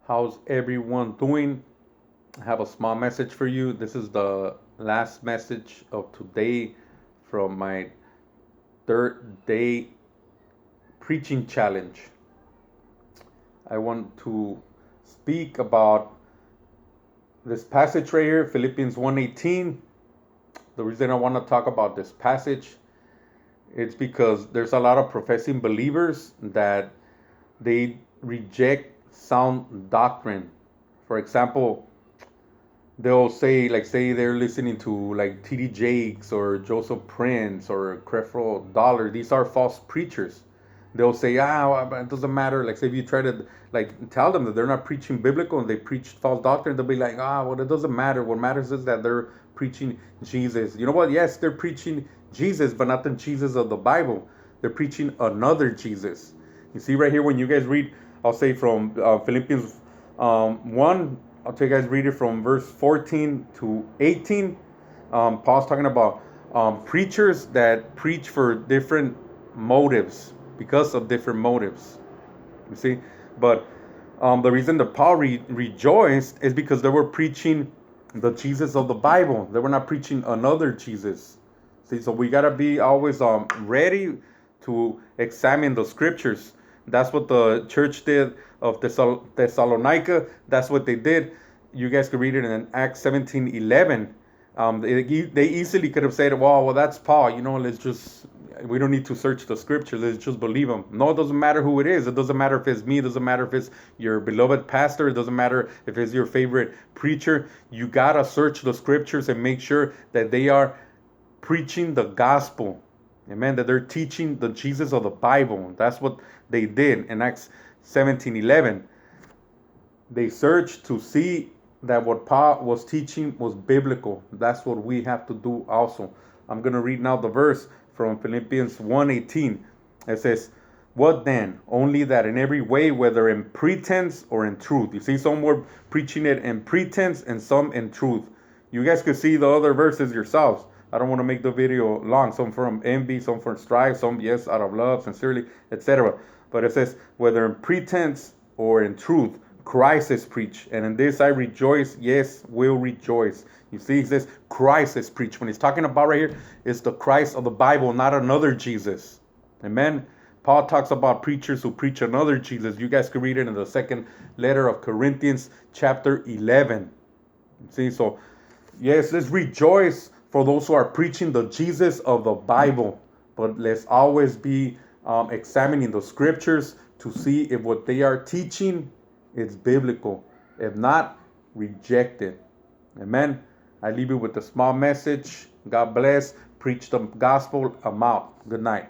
How's everyone doing? I have a small message for you. This is the last message of today from my third day preaching challenge. I want to speak about this passage right here, Philippians 1:18. The reason I want to talk about this passage is because there's a lot of professing believers that they reject sound doctrine. For example, they'll say, like, say they're listening to like T.D. Jakes or Joseph Prince or Creflo Dollar. These are false preachers. They'll say, well, it doesn't matter. Like, say if you try to like tell them that they're not preaching biblical and they preach false doctrine, they'll be like, well, it doesn't matter. What matters is that they're preaching Jesus. You know what? Yes, they're preaching Jesus, but not the Jesus of the Bible. They're preaching another Jesus. You see right here when you guys read, I'll say from Philippians 1, I'll tell you guys read it from verse 14 to 18. Paul's talking about preachers that preach for different motives, because of different motives. You see? But the reason that Paul rejoiced is because they were preaching the Jesus of the Bible. They were not preaching another Jesus. See, so we got to be always ready to examine the scriptures. That's what the church did of Thessalonica. That's what they did. You guys could read it in Acts 17:11. They easily could have said, well, that's Paul. We don't need to search the scriptures. Let's just believe him. No, it doesn't matter who it is. It doesn't matter if it's me. It doesn't matter if it's your beloved pastor. It doesn't matter if it's your favorite preacher. You got to search the scriptures and make sure that they are preaching the gospel. Amen. That they're teaching the Jesus of the Bible. That's what they did in Acts 17:11. They searched to see that what Paul was teaching was biblical. That's what we have to do also. I'm going to read now the verse from Philippians 1:18. It says, what then? Only that in every way, whether in pretense or in truth. You see, some were preaching it in pretense and some in truth. You guys could see the other verses yourselves. I don't want to make the video long. Some from envy, some from strife, some, yes, out of love, sincerely, etc. But it says, whether in pretense or in truth, Christ is preached. And in this I rejoice, yes, will rejoice. You see, he says Christ is preached. When he's talking about right here, it's the Christ of the Bible, not another Jesus. Amen. Paul talks about preachers who preach another Jesus. You guys can read it in the second letter of Corinthians, chapter 11. See, so yes, let's rejoice for those who are preaching the Jesus of the Bible. But let's always be examining the scriptures to see if what they are teaching is biblical. If not, reject it. Amen. I leave you with a small message. God bless. Preach the gospel. I'm out. Good night.